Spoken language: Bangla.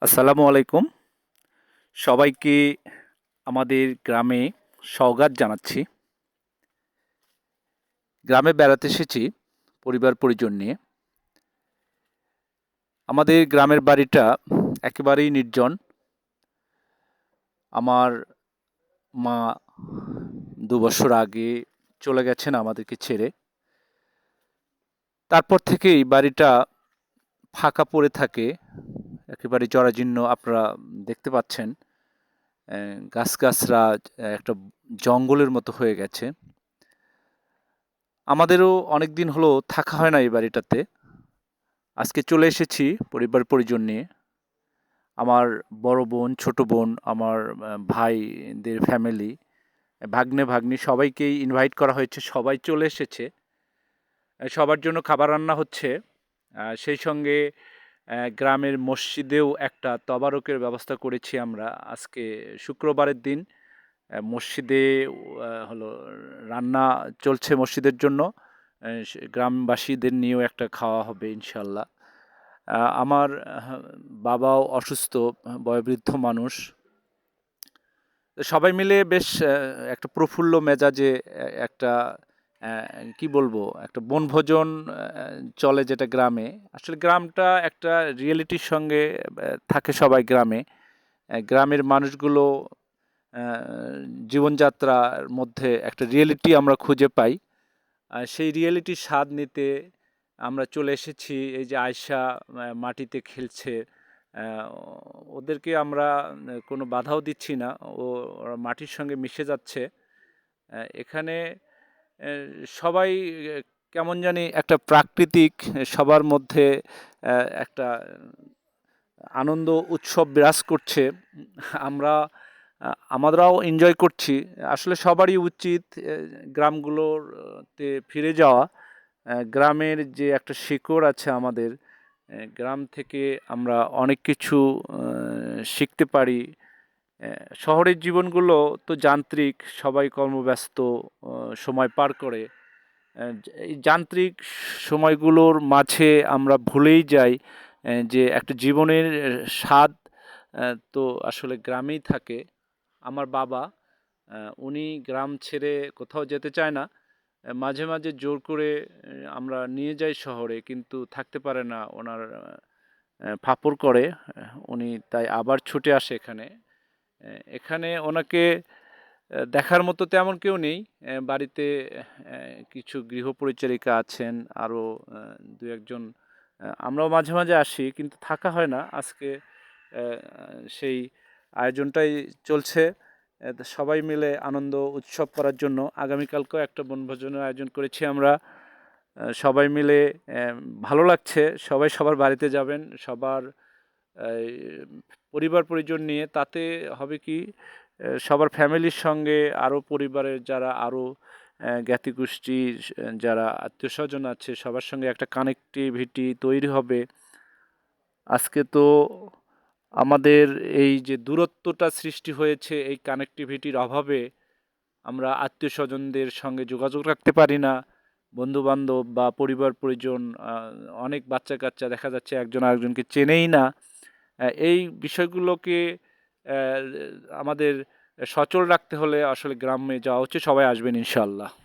আসসালামু আলাইকুম। সবাইকে আমাদের গ্রামে স্বাগত জানাচ্ছি। গ্রামে বেড়াতে এসেছি পরিবার-পরিজন নিয়ে। আমাদের গ্রামের বাড়িটা একেবারেই নির্জন। আমার মা ২ বছর আগে চলে গেছেন আমাদেরকে ছেড়ে। তারপর থেকেই বাড়িটা ফাঁকা পড়ে থাকে। একেবারে জরাজীর্ণ আপনারা দেখতে পাচ্ছেন। গাছ-গাছড়া একটা জঙ্গলের মতো হয়ে গেছে। আমাদেরও অনেকদিন হলো থাকা হয় না এই বাড়িটাতে। আজকে চলে এসেছি পরিবার-পরিজন নিয়ে। আমার বড় বোন, ছোট বোন, আমার ভাইদের ফ্যামিলি, ভাগ্নে-ভাগ্নী সবাইকেই ইনভাইট করা হয়েছে। সবাই চলে এসেছে। সবার জন্য খাবার রান্না হচ্ছে। সেই সঙ্গে গ্রামের মসজিদেও একটা তবারকের ব্যবস্থা করেছি আমরা। আজকে শুক্রবারের দিন মসজিদে হলো রান্না চলছে মসজিদের জন্য। গ্রামবাসীদের নিয়েও একটা খাওয়া হবে ইনশাআল্লাহ। আমার বাবাও অসুস্থ, বয়োবৃদ্ধ মানুষ। সবাই মিলে বেশ একটা প্রফুল্ল মেজাজে একটা কি বলবো? একটা বনভোজন চলে যেটা গ্রামে। আসলে গ্রামটা একটা রিয়েলিটির সঙ্গে থাকে সবাই গ্রামে। গ্রামের মানুষগুলো অ্যা জীবনযাত্রার মধ্যে একটা রিয়েলিটি আমরা খুঁজে পাই। সেই রিয়েলিটির স্বাদ নিতে আমরা চলে এসেছি। এই যে আয়শা মাটিতে খেলছে। অ্যা ওদেরকে আমরা কোনো বাধাও দিচ্ছি না। ওরা মাটির সঙ্গে মিশে যাচ্ছে। এখানে অ্যা সবাই কেমন জানি একটা প্রাকৃতিক সবার মধ্যে অ্যা একটা আনন্দ উৎসব বিরাজ করছে। আমরা আমরাও এনজয় করছি। আসলে সবারই উচিত গ্রামগুলোর তে ফিরে যাওয়া। গ্রামের যে একটা শিকড় আছে আমাদের, গ্রাম থেকে আমরা অনেক কিছু শিখতে পারি। শহরের জীবনগুলো তো যান্ত্রিক, সবাই কর্মব্যস্ত, সময় পার করে। এই যান্ত্রিক সময়গুলোর মাঝে আমরা ভুলেই যাই যে একটা জীবনের স্বাদ তো আসলে গ্রামেই থাকে। আমার বাবা উনি গ্রাম ছেড়ে কোথাও যেতে চায় না। মাঝে, মাঝে জোর করে আমরা নিয়ে যাই শহরে কিন্তু থাকতে পারে না। ওনার ফাপড় করে। উনি তাই আবার ছুটে আসে এখানে। এখানে ওনাকে দেখার মতো তেমন কেউ নেই। বাড়িতে কিছু গৃহপরিচারিকা আছেন, আরও ২-১ জন। আমরাও মাঝে, মাঝে আসি কিন্তু থাকা হয় না। আজকে অ্যা সেই আয়োজনটাই চলছে। সবাই মিলে আনন্দ উৎসব করার জন্য আগামীকালকেও একটা বনভোজনের আয়োজন করেছি আমরা। সবাই মিলে ভালো লাগছে। সবাই সবার বাড়িতে যাবেন। সবার এই পরিবার-পরিজন নিয়ে তাতে হবে কি সবার ফ্যামিলির সঙ্গে আরও পরিবারের যারা আরও জ্ঞাতিগোষ্ঠী যারা আত্মীয়স্বজন আছে সবার সঙ্গে একটা কানেক্টিভিটি তৈরি হবে। আজকে তো আমাদের এই যে দূরত্বটা সৃষ্টি হয়েছে এই কানেক্টিভিটির অভাবে আমরা আত্মীয়স্বজনদের সঙ্গে যোগাযোগ রাখতে পারি না। বন্ধু-বান্ধব বা পরিবার-পরিজন অনেক বাচ্চা-কাচ্চা দেখা যাচ্ছে একজন আরেকজনকে চেনেই না। এই বিষয়গুলোকে অ্যা আমাদের সচল রাখতে হলে আসলে গ্রামে যাওয়া উচিত। সবাই আসবেন ইনশাআল্লাহ।